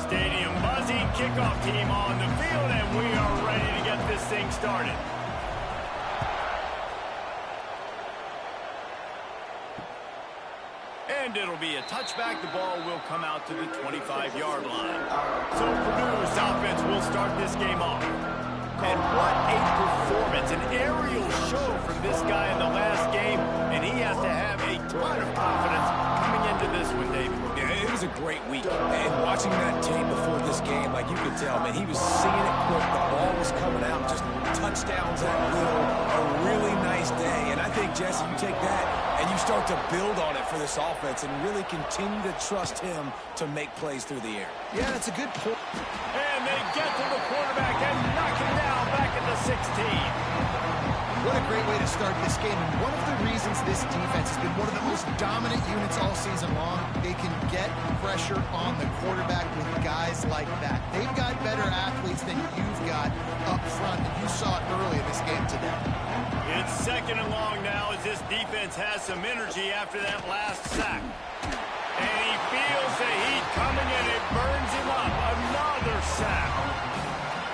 Stadium buzzing, kickoff team on the field, and we are ready to get this thing started. And it'll be a touchback. The ball will come out to the 25-yard line. So Purdue's offense will start this game off. And what a performance, an aerial show from this guy in the last game, and he has to have a ton of confidence coming into this one, David. Yeah, it was a great week, and watching that tape before this game, like you could tell, man, he was seeing it quick, the ball was coming out, just touchdowns at will, a really nice day, and I think, Jesse, you take that, and you start to build on it for this offense and really continue to trust him to make plays through the air. Yeah, that's a good point. And they get to the quarterback and knock him down back at the 16. What a great way to start this game. And one of the reasons this defense has been one of the most dominant units all season long, they can get pressure on the quarterback with guys like that. They've got better athletes than you've got up front, and you saw it early in this game today. It's second and long now as this defense has some energy after that last sack. And he feels the heat coming and it burns him up. Another sack.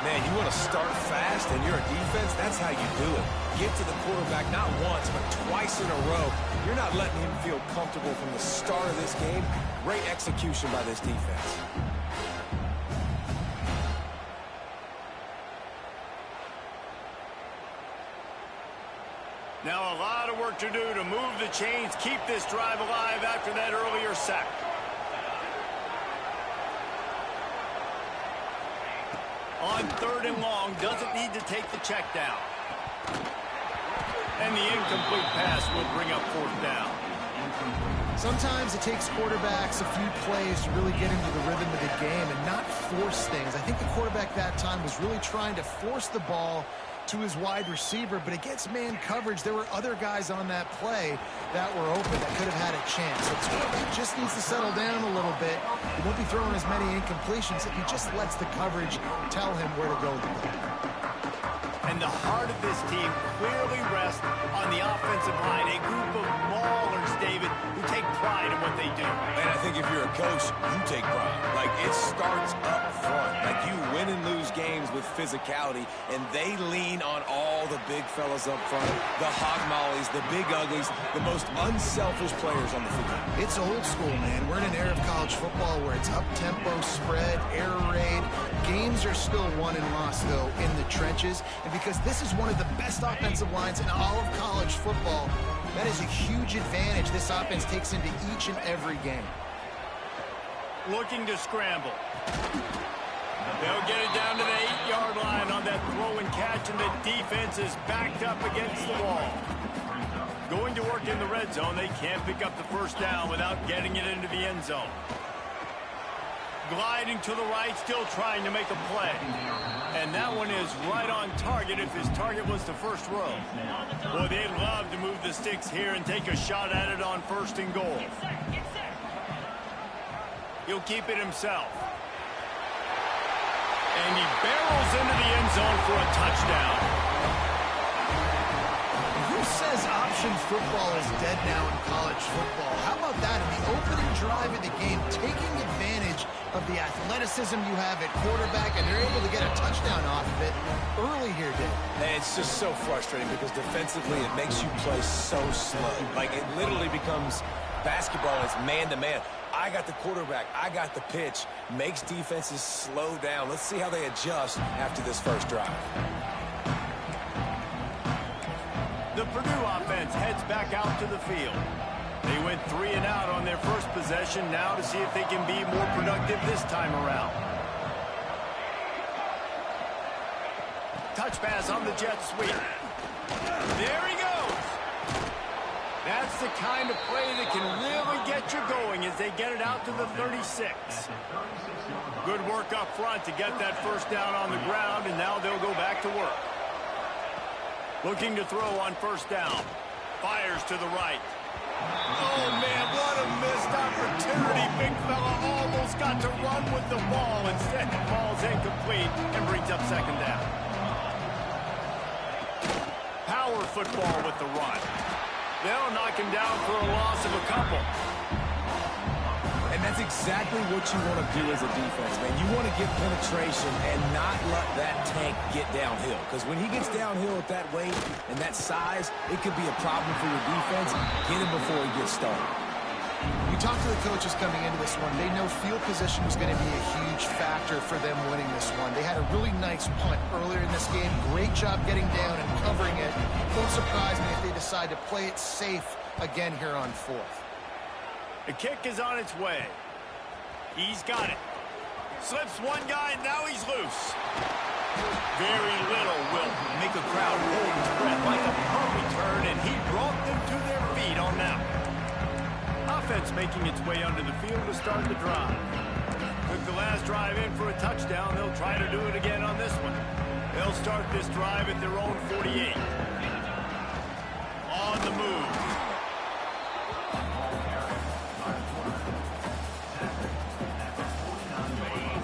Man, you want to start fast and you're a defense, that's how you do it. Get to the quarterback not once, but twice in a row. You're not letting him feel comfortable from the start of this game. Great execution by this defense. Now a lot of work to do to move the chains, keep this drive alive after that earlier sack. On third and long, doesn't need to take the check down. And the incomplete pass will bring up fourth down. Sometimes it takes quarterbacks a few plays to really get into the rhythm of the game and not force things. I think the quarterback that time was really trying to force the ball to his wide receiver, but against man coverage, there were other guys on that play that were open that could have had a chance. So he just needs to settle down a little bit. He won't be throwing as many incompletions if he just lets the coverage tell him where to go with the ball. And the heart of this team clearly rests on the offensive line, a group of maulers, David, who take pride in what they do. And I think if you're a coach, you take pride. Like, it starts up front. Like, you win and lose games with physicality, and they lean on all the big fellas up front, the hog mollies, the big uglies, the most unselfish players on the field. It's old school, man. We're in an era of college football where it's up-tempo, spread, air raid. Games are still won and lost, though, in the trenches. And because this is one of the best offensive lines in all of college football, that is a huge advantage this offense takes into each and every game. Looking to scramble. They'll get it down to the 8-yard line on that throw and catch, and the defense is backed up against the wall. Going to work in the red zone, they can't pick up the first down without getting it into the end zone. Gliding to the right, still trying to make a play. And that one is right on target if his target was the first row. Boy, they'd love to move the sticks here and take a shot at it on first and goal. He'll keep it himself. And he barrels into the end zone for a touchdown. Who says option football is dead now in college football? How about that in the opening drive of the game, taking advantage of the athleticism you have at quarterback, and they're able to get a touchdown off of it early here, Dave. And it's just so frustrating because defensively it makes you play so slow. Like, it literally becomes basketball. It's man-to-man. I got the quarterback. I got the pitch. Makes defenses slow down. Let's see how they adjust after this first drive. The Purdue offense heads back out to the field. They went 3 and out on their first possession, now to see if they can be more productive this time around. Touch pass on the jet sweep. There he goes. That's the kind of play that can really get you going as they get it out to the 36. Good work up front to get that first down on the ground, and now they'll go back to work. Looking to throw on first down. Fires to the right. Oh, man, what a missed opportunity. Big fella almost got to run with the ball. Instead, it falls incomplete and brings up second down. Power football with the run. They'll knock him down for a loss of a couple. And that's exactly what you want to do as a defense, man. You want to get penetration and not let that tank get downhill. Because when he gets downhill at that weight and that size, it could be a problem for your defense. Get him before he gets started. You talk to the coaches coming into this one. They know field position was going to be a huge factor for them winning this one. They had a really nice punt earlier in this game. Great job getting down and covering it. Won't surprise me if they decide to play it safe again here on fourth. The kick is on its way. He's got it. Slips one guy, now he's loose. Very little will make a crowd hold its breath like a punt return, and he brought them to their feet on that one. Offense making its way under the field to start the drive. Took the last drive in for a touchdown. They'll try to do it again on this one. They'll start this drive at their own 48. On the move.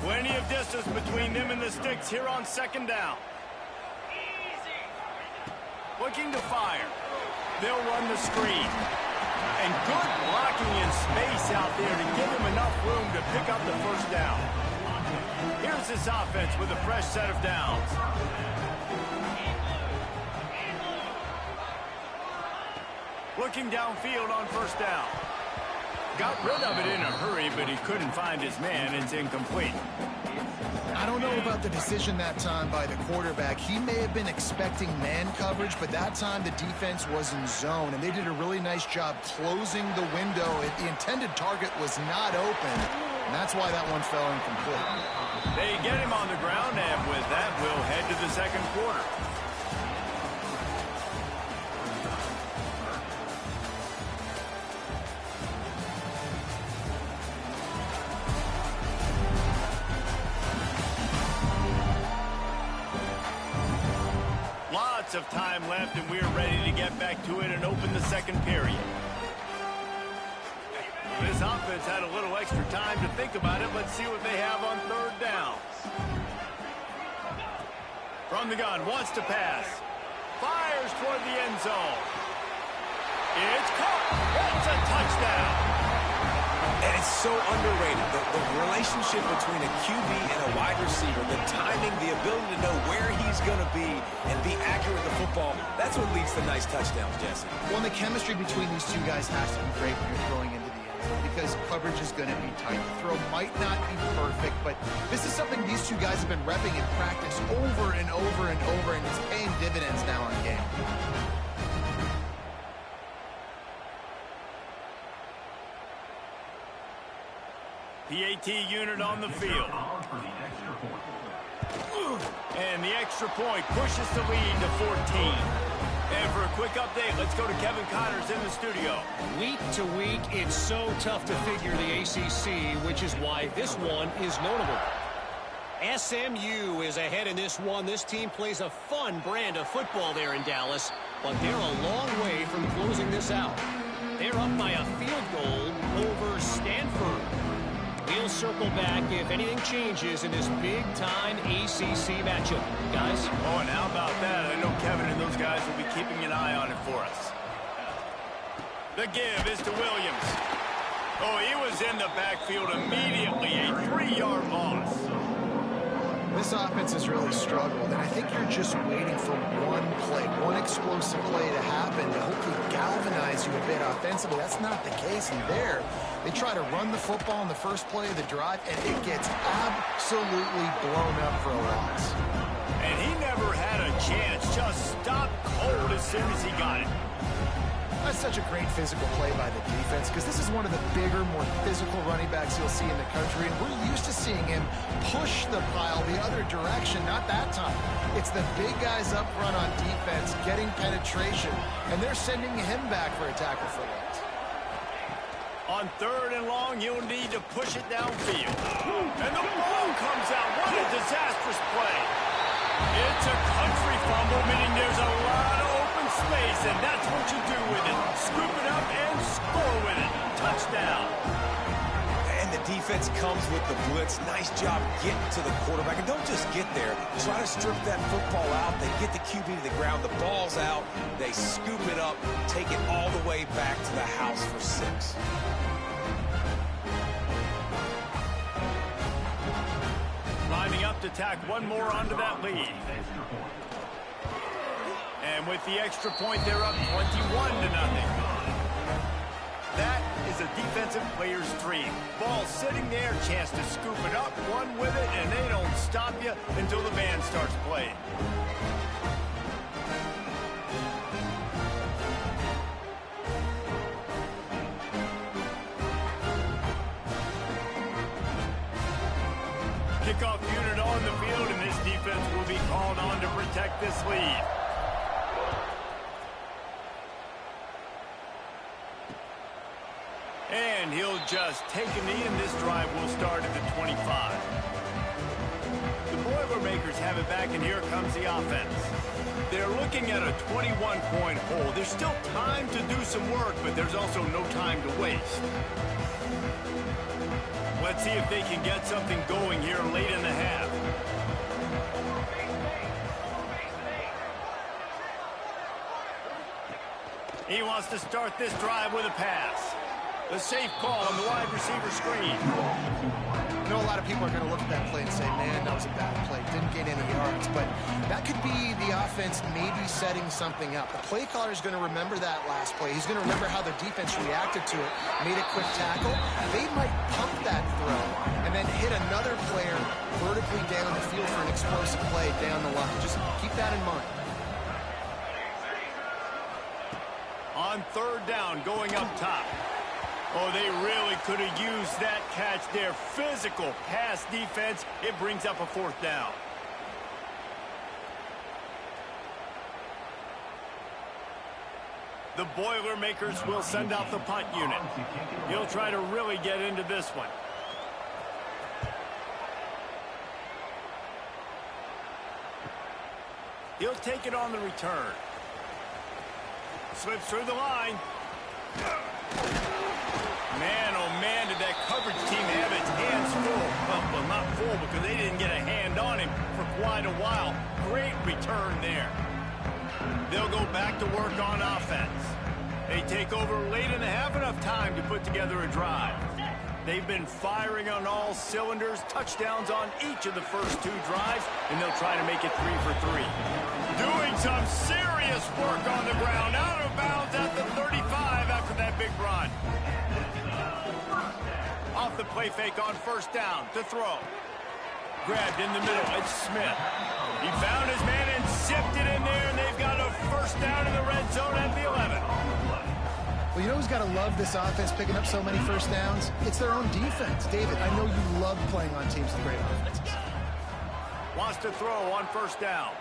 Plenty of distance between them and the sticks here on second down. Looking to fire. They'll run the screen. And good blocking in space out there to give him enough room to pick up the first down. Here's this offense with a fresh set of downs. Looking downfield on first down. Got rid of it in a hurry, but he couldn't find his man. It's incomplete. I don't know about the decision that time by the quarterback. He may have been expecting man coverage, but that time the defense was in zone, and they did a really nice job closing the window. The intended target was not open, and that's why that one fell incomplete. They get him on the ground, and with that, we'll head to the second quarter. Lots of time left, and we're ready to get back to it and open the second period. This offense had a little extra time to think about it. Let's see what they have on third down. From the gun, wants to pass. Fires toward the end zone. It's caught. That's a touchdown. And it's so underrated. The relationship between a QB and a wide receiver, the timing, the ability to know where he's going to be and be accurate with the football, that's what leads to nice touchdowns, Jesse. Well, the chemistry between these two guys has to be great when you're throwing into the end zone because coverage is going to be tight. The throw might not be perfect, but this is something these two guys have been repping in practice over and over and over, and it's paying dividends now in game. PAT unit on the field. And the extra point pushes the lead to 14. And for a quick update, let's go to Kevin Connors in the studio. Week to week, it's so tough to figure the ACC, which is why this one is notable. SMU is ahead in this one. This team plays a fun brand of football there in Dallas, but they're a long way from closing this out. They're up by a field goal over Stanford. We'll circle back if anything changes in this big-time ACC matchup. Guys? Oh, and how about that? I know Kevin and those guys will be keeping an eye on it for us. The give is to Williams. Oh, he was in the backfield immediately. A 3-yard loss. This offense has really struggled, and I think you're just waiting for one play, one explosive play to happen to hopefully galvanize you a bit offensively. That's not the case in there. They try to run the football in the first play of the drive, and it gets absolutely blown up for a loss. And he never had a chance. Just stopped cold as soon as he got it. That's such a great physical play by the defense because this is one of the bigger, more physical running backs you'll see in the country, and we're used to seeing him push the pile the other direction. Not that time. It's the big guys up front on defense getting penetration, and they're sending him back for a tackle for loss. On 3rd and long, you'll need to push it downfield. And the ball comes out. What a disastrous play. It's a country fumble, meaning there's a lot of open space, and that's what you do with it. Scoop it up and score with it. Touchdown. And the defense comes with the blitz. Nice job getting to the quarterback. And don't just get there. Try to strip that football out. They get the QB to the ground. The ball's out. They scoop it up, take it all the way back to the house for 6. Lining up to tack one more onto that lead. And with the extra point, they're up 21-0. That is a defensive player's dream. Ball sitting there, chance to scoop it up, run with it, and they don't stop you until the band starts playing. Kickoff unit on the field, and this defense will be called on to protect this lead. And he'll just take a knee, and this drive will start at the 25. The Boilermakers have it back, and here comes the offense. They're looking at a 21-point hole. There's still time to do some work, but there's also no time to waste. Let's see if they can get something going here late in the half. He wants to start this drive with a pass. The safe call on the wide receiver screen. I know a lot of people are going to look at that play and say, man, that was a bad play. Didn't gain any yards. But that could be the offense maybe setting something up. The play caller is going to remember that last play. He's going to remember how the defense reacted to it, made a quick tackle. They might pump that throw and then hit another player vertically down the field for an explosive play down the line. Just keep that in mind. On 3rd down, going up top. Oh, they really could have used that catch there. Physical pass defense. It brings up a 4th down. The Boilermakers will send out the punt unit. He'll try to really get into this one. He'll take it on the return. Slips through the line. Man, oh man, did that coverage team have its hands full. Well, not full because they didn't get a hand on him for quite a while. Great return there. They'll go back to work on offense. They take over late in the half, enough time to put together a drive. They've been firing on all cylinders, touchdowns on each of the first 2 drives, and they'll try to make it 3 for 3. Doing some serious work on the ground, out of bounds at the 35 after that big run. Off the play fake on 1st down to throw. Grabbed in the middle, it's Smith. He found his man and zipped it in there, and they've got a 1st down in the red zone at the 11. Well, you know who's got to love this offense picking up so many 1st downs? It's their own defense. David, I know you love playing on teams with great offenses. Wants to throw on 1st down.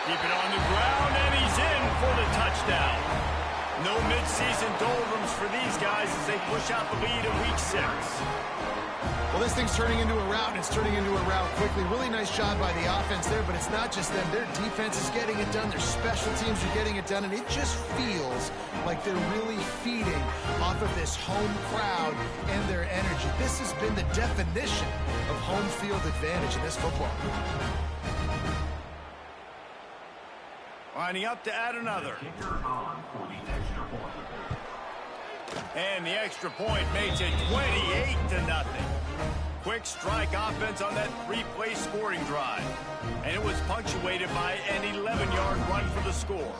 Keep it on the ground, and he's in for the touchdown. No midseason doldrums for these guys as they push out the lead in week 6. Well, this thing's turning into a rout, and it's turning into a rout quickly. Really nice job by the offense there, but it's not just them. Their defense is getting it done. Their special teams are getting it done, and it just feels like they're really feeding off of this home crowd and their energy. This has been the definition of home field advantage in this football. Lining up to add another. And the extra point makes it 28-0. Quick strike offense on that 3-play scoring drive. And it was punctuated by an 11-yard run for the score.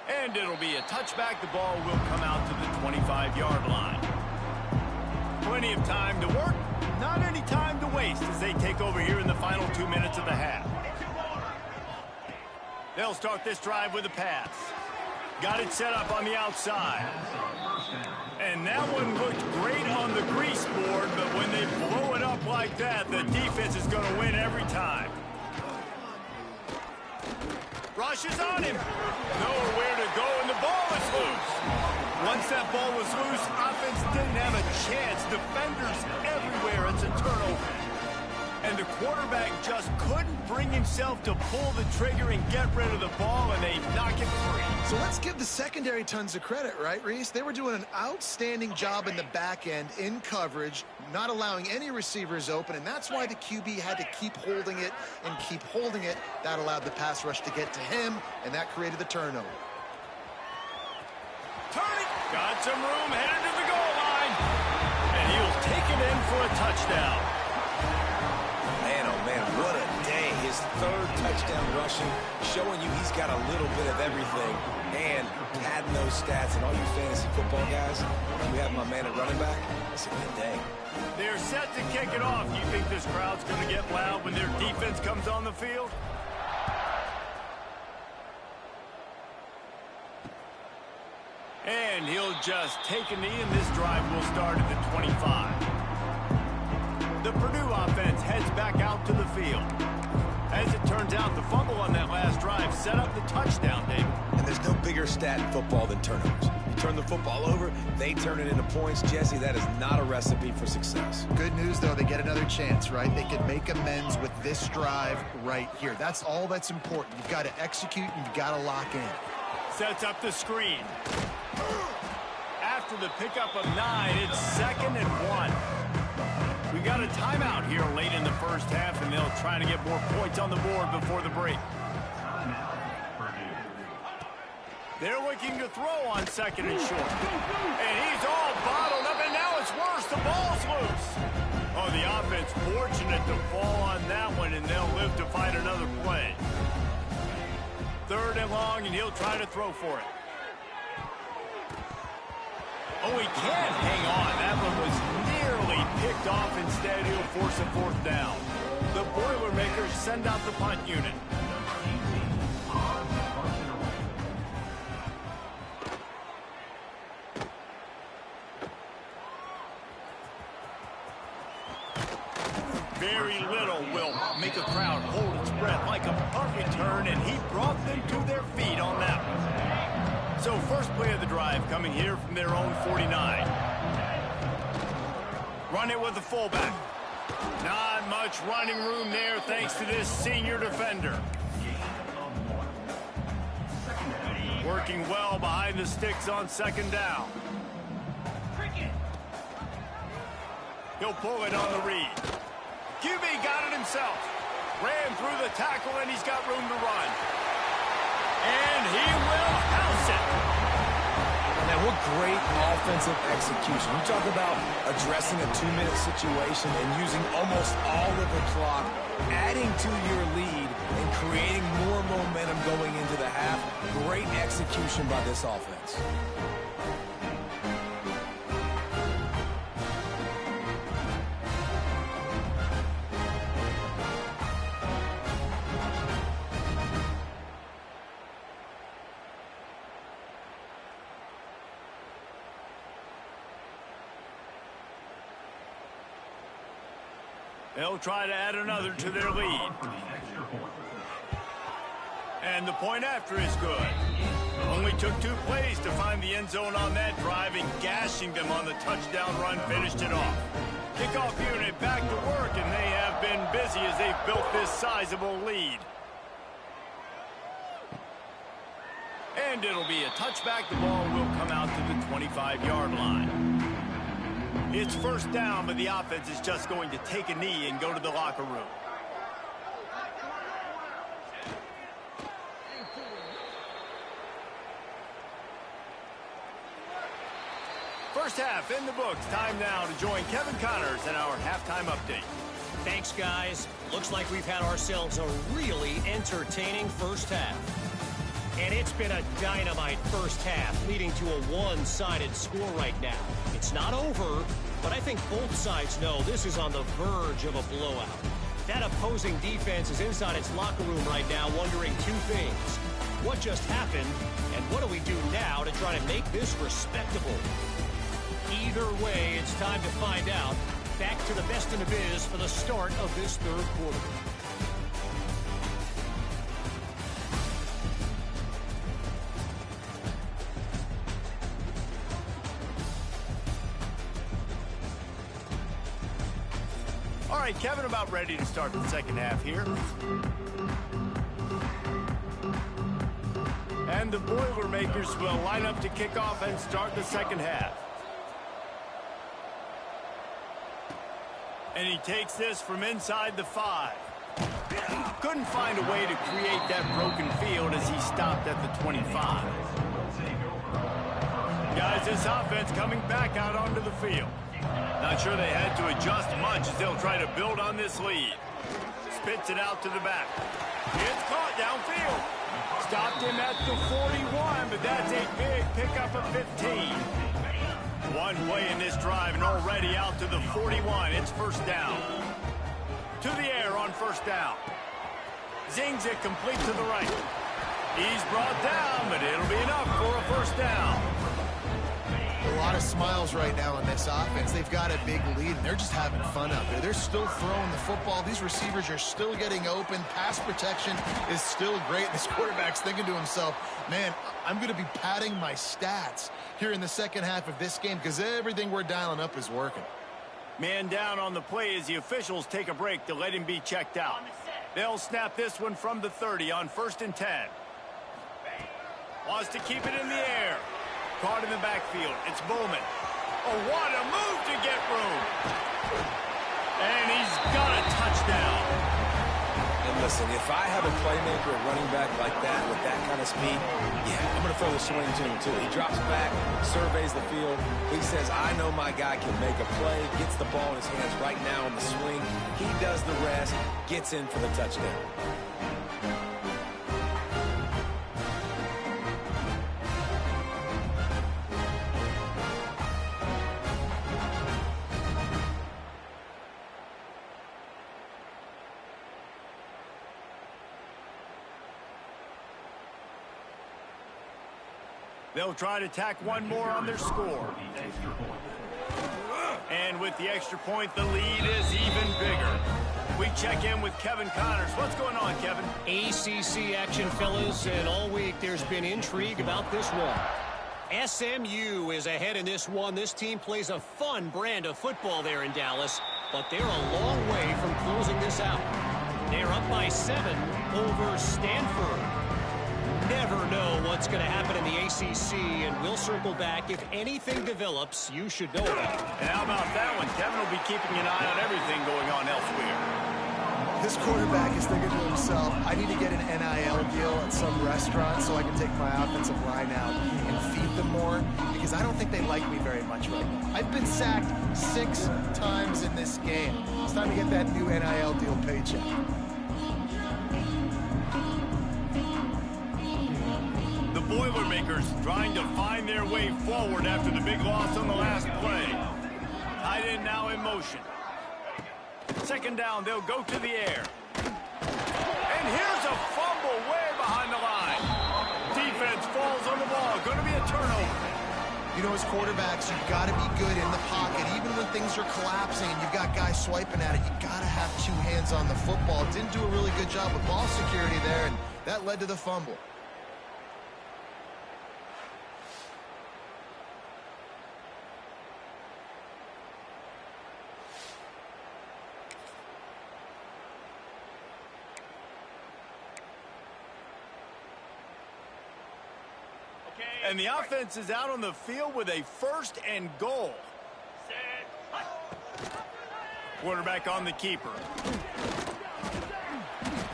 And it'll be a touchback. The ball will come out to the 25-yard line. Plenty of time to work. not any time to waste as they take over here in the final 2 minutes of the half. They'll start this drive with a pass. Got it set up on the outside. And that one looked great on the grease board, but when they blow it up like that, the defense is going to win every time. Rushes on him. Nowhere to go, and the ball is loose. Once that ball was loose, offense didn't have a chance. Defenders everywhere. It's a turnover. And the quarterback just couldn't bring himself to pull the trigger and get rid of the ball, and they knock it free. So let's give the secondary tons of credit, right, Reese? They were doing an outstanding job in the back end, in coverage, not allowing any receivers open, and that's why the QB had to keep holding it and keep holding it. That allowed the pass rush to get to him, and that created the turnover. Turning. Got some room, headed to the goal line. And he'll take it in for a touchdown. Man, oh man, what a day. His third touchdown rushing, showing you he's got a little bit of everything. And padding those stats, and all you fantasy football guys, we have my man at running back. It's a good day. They're set to kick it off. You think this crowd's going to get loud when their defense comes on the field? And he'll just take a knee, and this drive will start at the 25. The Purdue offense heads back out to the field. As it turns out, the fumble on that last drive set up the touchdown, David. And there's no bigger stat in football than turnovers. You turn the football over, they turn it into points. Jesse, that is not a recipe for success. Good news, though, they get another chance, right? They can make amends with this drive right here. That's all that's important. You've got to execute, and you've got to lock in. Sets up the screen. After the pickup of 9, it's 2nd and 1. We got a timeout here late in the first half, and they'll try to get more points on the board before the break. They're looking to throw on 2nd and short. And he's all bottled up, and now it's worse. The ball's loose. Oh, the offense fortunate to fall on that one, and they'll live to fight another play. 3rd and long, and he'll try to throw for it. Oh, he can't hang on. That one was nearly picked off. Instead, he'll force a 4th down. The Boilermakers send out the punt unit. Very little will make a crowd hold its breath like a punt return, and he brought them to their feet on that one. So first play of the drive coming here from their own 49. Run it with the fullback. Not much running room there thanks to this senior defender. Working well behind the sticks on 2nd down. He'll pull it on the read. QB got it himself. Ran through the tackle, and he's got room to run. And he will house it. Now, what great offensive execution. We talk about addressing a 2-minute situation and using almost all of the clock, adding to your lead and creating more momentum going into the half. Great execution by this offense. They'll try to add another to their lead. And the point after is good. Only took 2 plays to find the end zone on that drive, and gashing them on the touchdown run finished it off. Kickoff unit back to work, and they have been busy as they've built this sizable lead. And it'll be a touchback. The ball will come out to the 25-yard line. It's 1st down, but the offense is just going to take a knee and go to the locker room. First half in the books. Time now to join Kevin Connors in our halftime update. Thanks, guys. Looks like we've had ourselves a really entertaining first half. And it's been a dynamite first half, leading to a one-sided score right now. It's not over, but I think both sides know this is on the verge of a blowout. That opposing defense is inside its locker room right now wondering two things. What just happened, and what do we do now to try to make this respectable? Either way, it's time to find out. Back to the best in the biz for the start of this third quarter. All right, Kevin, about ready to start the second half here. And the Boilermakers will line up to kick off and start the second half. And he takes this from inside the 5. Couldn't find a way to create that broken field as he stopped at the 25. Guys, this offense coming back out onto the field. Not sure they had to adjust much as they'll try to build on this lead. Spits it out to the back. It's caught downfield. Stopped him at the 41, but that's a big pickup of 15. One play in this drive and already out to the 41. It's first down. To the air on first down. Zings it complete to the right. He's brought down, but it'll be enough for a first down. A lot of smiles right now in this offense. They've got a big lead, and they're just having fun out there. They're still throwing the football. These receivers are still getting open. Pass protection is still great. This quarterback's thinking to himself, man, I'm going to be padding my stats here in the second half of this game because everything we're dialing up is working. Man down on the play as the officials take a break to let him be checked out. They'll snap this one from the 30 on 1st and 10. Wants to keep it in the air. Caught in the backfield. It's Bowman. Oh, what a move to get room. And he's got a touchdown. And listen, if I have a playmaker, a running back like that with that kind of speed, yeah, I'm going to throw the swing to him too. He drops back, surveys the field. He says, I know my guy can make a play, gets the ball in his hands right now on the swing. He does the rest, gets in for the touchdown. They'll try to tack one more on their score. And with the extra point, the lead is even bigger. We check in with Kevin Connors. What's going on, Kevin? ACC action, fellas, and all week there's been intrigue about this one. SMU is ahead in this one. This team plays a fun brand of football there in Dallas, but they're a long way from closing this out. They're up by 7 over Stanford. Never know what's going to happen in the ACC, and we'll circle back. If anything develops, you should know about it. And how about that one? Kevin will be keeping an eye on everything going on elsewhere. This quarterback is thinking to himself, I need to get an NIL deal at some restaurant so I can take my offensive line out and feed them more, because I don't think they like me very much right now. I've been sacked 6 times in this game. It's time to get that new NIL deal paycheck. The Boilermakers trying to find their way forward after the big loss on the last play. Tight end now in motion. Second down, they'll go to the air. And here's a fumble way behind the line. Defense falls on the ball. Going to be a turnover. You know, as quarterbacks, you've got to be good in the pocket. Even when things are collapsing and you've got guys swiping at it, you've got to have 2 hands on the football. Didn't do a really good job with ball security there, and that led to the fumble. And the offense is out on the field with a 1st and goal. Quarterback on the keeper.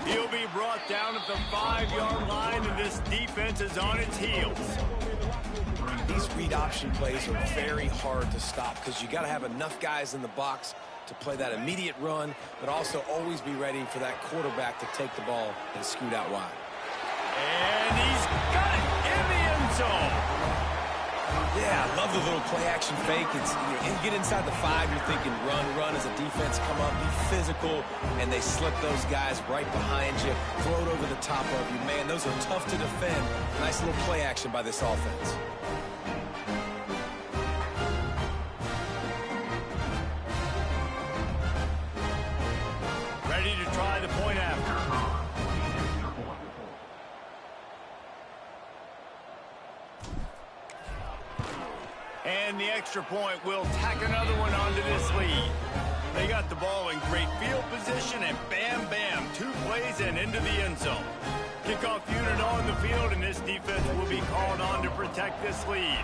He'll be brought down at the 5-yard line, and this defense is on its heels. These read option plays are very hard to stop because you got to have enough guys in the box to play that immediate run, but also always be ready for that quarterback to take the ball and scoot out wide. And he's got it in the end zone. Yeah, I love the little play-action fake. It's, you get inside the 5, you're thinking run as a defense, come up, be physical, and they slip those guys right behind you, throw it over the top of you. Man, those are tough to defend. Nice little play action by this offense. Ready to try the point after. And the extra point will tack another one onto this lead. They got the ball in great field position, and bam, bam, 2 plays and into the end zone. Kickoff unit on the field, and this defense will be called on to protect this lead.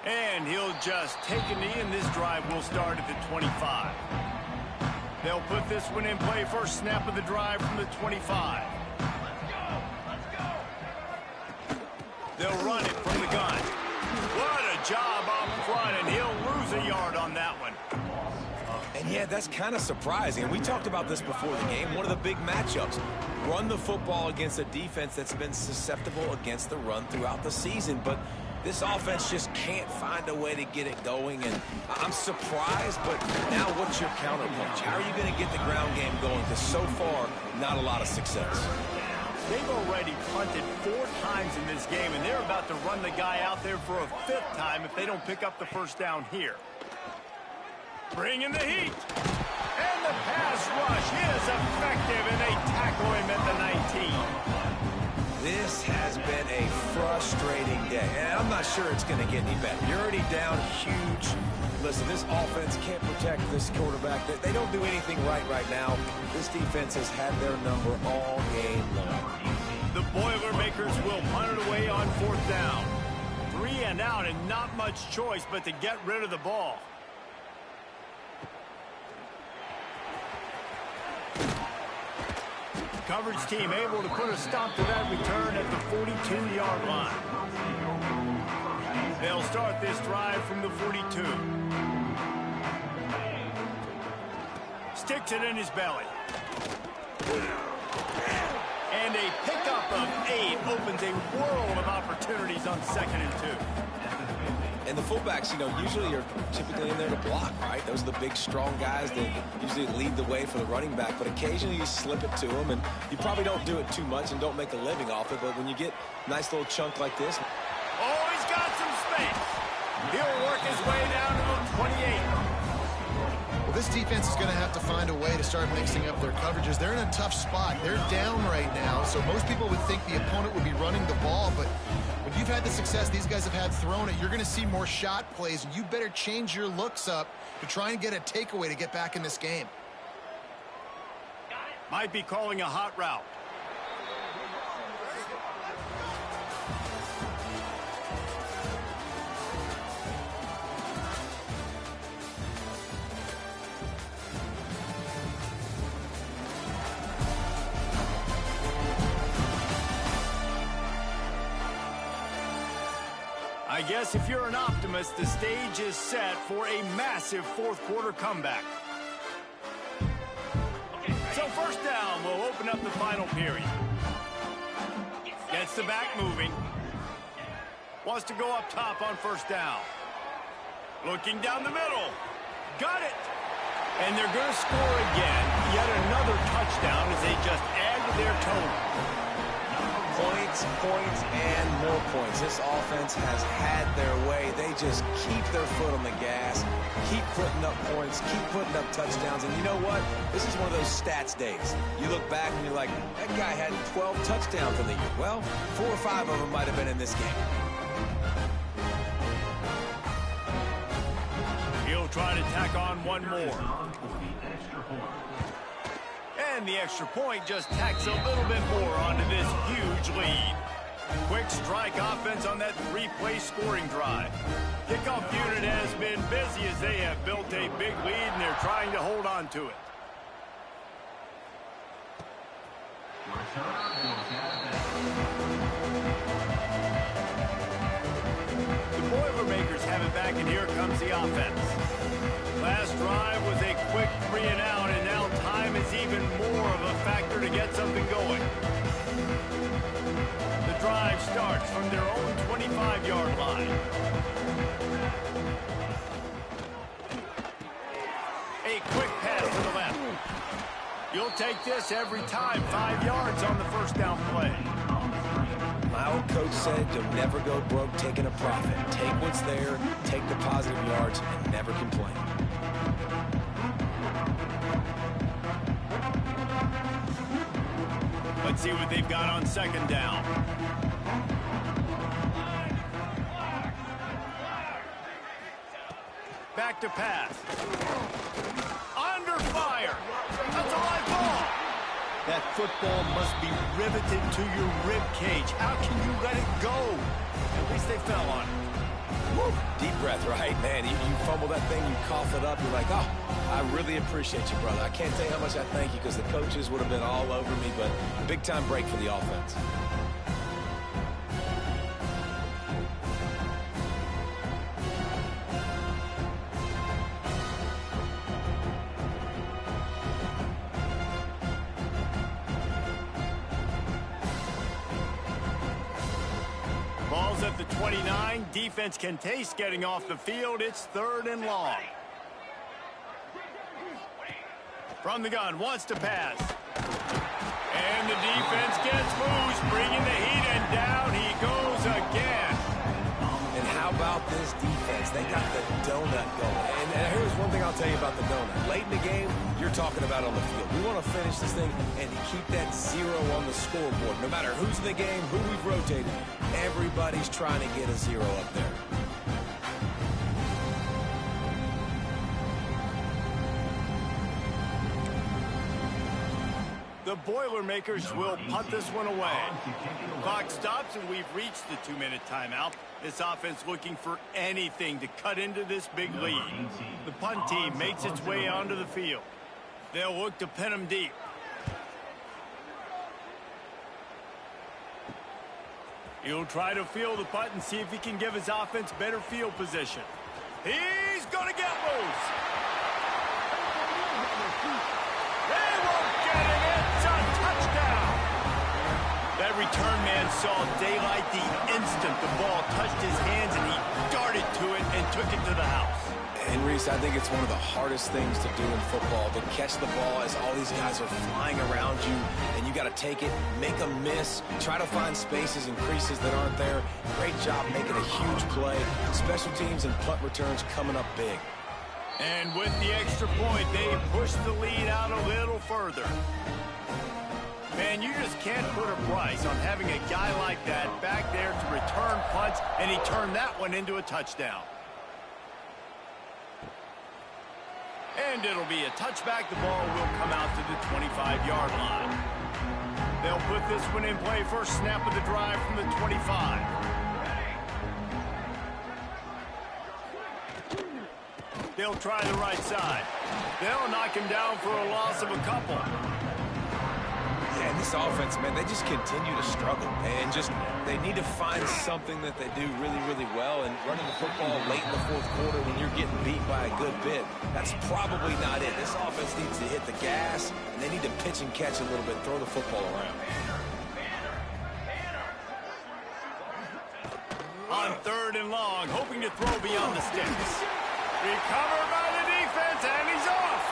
And he'll just take a knee, and this drive will start at the 25. They'll put this one in play first snap of the drive from the 25. They'll run it from the gun. What a job up front, and he'll lose a yard on that one. And yeah, that's kind of surprising. And we talked about this before the game. One of the big matchups. Run the football against a defense that's been susceptible against the run throughout the season. But this offense just can't find a way to get it going. And I'm surprised, but now what's your counterpunch? How are you going to get the ground game going? Because so far, not a lot of success. They've already punted 4 times in this game, and they're about to run the guy out there for a 5th time if they don't pick up the first down here. Bring in the heat. And the pass rush is effective, and they tackle him at the 19. This has been a frustrating day, and I'm not sure it's going to get any better. You're already down huge. Listen, this offense can't protect this quarterback. They don't do anything right now. This defense has had their number all game long. The Boilermakers will punt it away on 4th down. 3 and out, and not much choice but to get rid of the ball. Coverage team able to put a stop to that return at the 42-yard line. They'll start this drive from the 42. Sticks it in his belly. And a pickup of 8 opens a world of opportunities on 2nd and 2. And the fullbacks, usually are typically in there to block, right? Those are the big, strong guys that usually lead the way for the running back. But occasionally you slip it to them, and you probably don't do it too much and don't make a living off it. But when you get a nice little chunk like this. Oh, he's got some space. He'll work his way down to the 28. Well, this defense is going to have to find a way to start mixing up their coverages. They're in a tough spot. They're down right now, so most people would think the opponent would be running the ball, but when you've had the success these guys have had throwing it, you're going to see more shot plays, and you better change your looks up to try and get a takeaway to get back in this game. Might be calling a hot route. I guess if you're an optimist, the stage is set for a massive 4th quarter comeback. So 1st down will open up the final period. Gets the back moving. Wants to go up top on 1st down. Looking down the middle. Got it. And they're going to score again. Yet another touchdown as they just add to their total. Points, and more points. This offense has had their way. They just keep their foot on the gas, keep putting up points, keep putting up touchdowns. And you know what? This is one of those stats days. You look back and you're like, that guy had 12 touchdowns in the year. Well, 4 or 5 of them might have been in this game. He'll try to tack on one more. And the extra point just tacks a little bit more onto this huge lead. Quick strike offense on that 3-play scoring drive. Kickoff unit has been busy as they have built a big lead, and they're trying to hold on to it. The Boilermakers have it back, and here comes the offense. Last drive was a quick 3-and-out, and now time is even more of a factor to get something going. The drive starts from their own 25-yard line. A quick pass to the left. You'll take this every time. 5 yards on the first down play. My old coach said you'll never go broke taking a profit. Take what's there, take the positive yards, and never complain. Let's see what they've got on second down. Back to pass. Under fire. That's a live ball. That football must be riveted to your rib cage. How can you let it go? At least they fell on it. Woo. Deep breath, right? Man, you fumble that thing, you cough it up, you're like, oh, I really appreciate you, brother. I can't tell you how much I thank you because the coaches would have been all over me, but big-time break for the offense. Ball's at the 29. Defense can taste getting off the field. It's 3rd and long. From the gun, wants to pass. And the defense gets loose, bringing the heat, and down he goes again. And how about this defense? They got the donut going. And here's one thing I'll tell you about the donut. Late in the game, you're talking about on the field. We want to finish this thing and to keep that 0 on the scoreboard. No matter who's in the game, who we've rotated, everybody's trying to get a 0 up there. The Boilermakers will punt this one away. Clock stops, and we've reached the 2-minute timeout. This offense looking for anything to cut into this big lead. The punt team makes its way onto the field. They'll look to pin them deep. He'll try to field the punt and see if he can give his offense better field position. He's going to get loose. They won't get it. It's a touchdown. That return man saw daylight the instant the ball touched his hands, and he darted to it and took it to the house. And Reese, I think it's one of the hardest things to do in football, to catch the ball as all these guys are flying around you, and you got to take it, make a miss, try to find spaces and creases that aren't there. Great job making a huge play. Special teams and punt returns coming up big. And with the extra point, they push the lead out a little further. Man, you just can't put a price on having a guy like that back there to return punts, and he turned that one into a touchdown. And it'll be a touchback. The ball will come out to the 25-yard line. They'll put this one in play. First snap of the drive from the 25. They'll try the right side. They'll knock him down for a loss of a couple. Yeah, this offense, man, they just continue to struggle. And they need to find something that they do really, really well. And running the football late in the 4th quarter when you're getting beat by a good bit, that's probably not it. This offense needs to hit the gas, and they need to pitch and catch a little bit, throw the football around. On 3rd and long, hoping to throw beyond the sticks. Recovered by the defense, and he's off.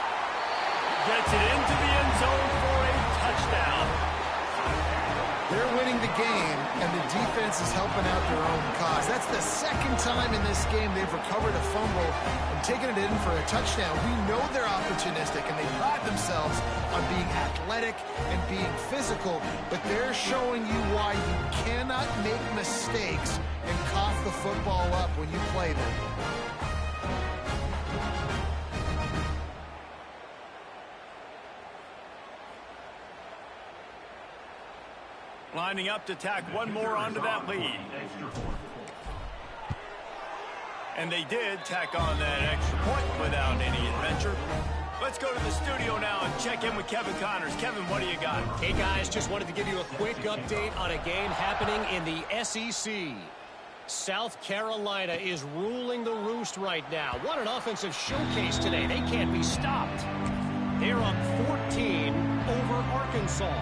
Gets it into the end zone for a touchdown. They're winning the game, and the defense is helping out their own cause. That's the 2nd time in this game they've recovered a fumble and taken it in for a touchdown. We know they're opportunistic, and they pride themselves on being athletic and being physical, but they're showing you why you cannot make mistakes and cough the football up when you play them. Lining up to tack one more onto that lead. And they did tack on that extra point without any adventure. Let's go to the studio now and check in with Kevin Connors. Kevin, what do you got? Hey, guys, just wanted to give you a quick update on a game happening in the SEC. South Carolina is ruling the roost right now. What an offensive showcase today. They can't be stopped. They're up 14 over Arkansas.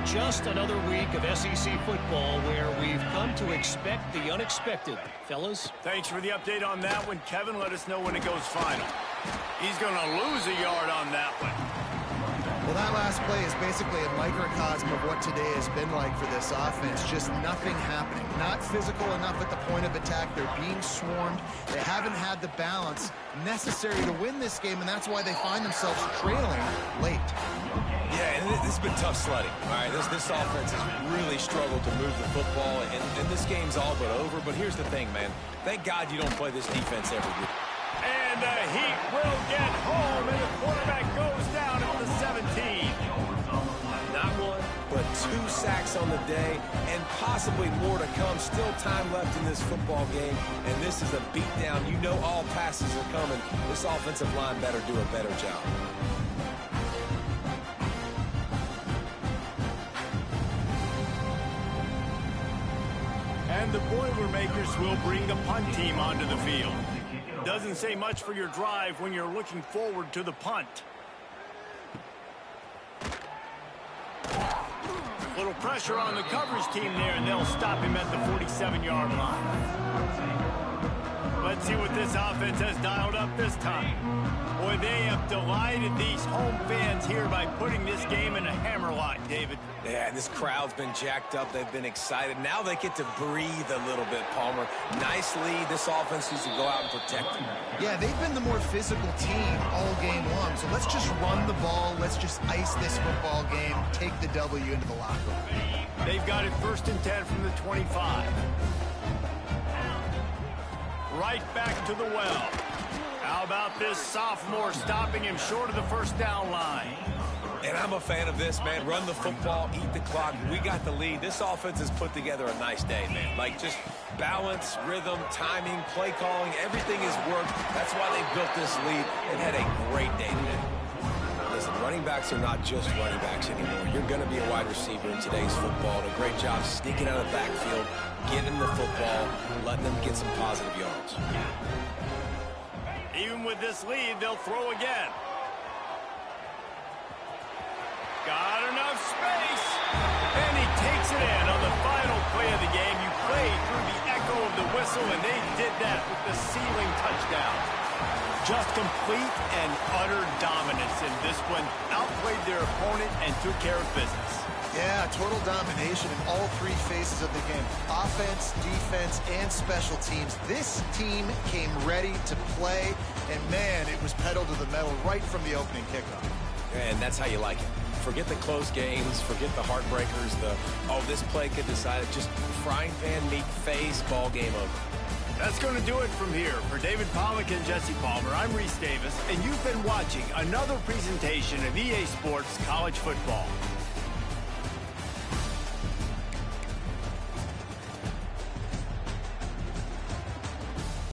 Just another week of SEC football where we've come to expect the unexpected. Fellas? Thanks for the update on that one, Kevin. Let us know when it goes final. He's going to lose a yard on that one. Well, that last play is basically a microcosm of what today has been like for this offense. Just nothing happening. Not physical enough at the point of attack. They're being swarmed. They haven't had the balance necessary to win this game, and that's why they find themselves trailing late. Yeah, and this has been tough sledding. All right, this offense has really struggled to move the football, and this game's all but over. But here's the thing, man. Thank God you don't play this defense every week. And the Heat will get home, and the quarterback goes down at the 17. Not one, but 2 sacks on the day, and possibly more to come. Still time left in this football game, and this is a beatdown. You know all passes are coming. This offensive line better do a better job. And the Boilermakers will bring the punt team onto the field. Doesn't say much for your drive when you're looking forward to the punt. Little pressure on the coverage team there, and they'll stop him at the 47-yard line. Let's see what this offense has dialed up this time. Boy, they have delighted these home fans here by putting this game in a hammerlock, David. Yeah, this crowd's been jacked up. They've been excited. Now they get to breathe a little bit, Palmer. Nice lead. This offense needs to go out and protect them. Yeah, they've been the more physical team all game long. So let's just run the ball. Let's just ice this football game. Take the W into the locker room. They've got it 1st and 10 from the 25. Right back to the well. How about this sophomore stopping him short of the first down line? And I'm a fan of this, man. Run the football, eat the clock. We got the lead. This offense has put together a nice day, man. Like, just balance, rhythm, timing, play calling, everything has worked. That's why they built this lead and had a great day today. Listen, running backs are not just running backs anymore. You're going to be a wide receiver in today's football. And a great job sneaking out of the backfield, getting them the football, letting them get some positive yards. Even with this lead, they'll throw again. Got enough space. And he takes it in on the final play of the game. You played through the echo of the whistle, and they did that with the ceiling touchdown. Just complete and utter dominance in this one. Outplayed their opponent and took care of business. Yeah, total domination in all 3 phases of the game. Offense, defense, and special teams. This team came ready to play, and man, it was pedal to the metal right from the opening kickoff. And that's how you like it. Forget the close games, forget the heartbreakers, this play could decide it. Just frying pan, meat face, ball game over. That's going to do it from here. For David Pollack and Jesse Palmer, I'm Reese Davis, and you've been watching another presentation of EA Sports College Football.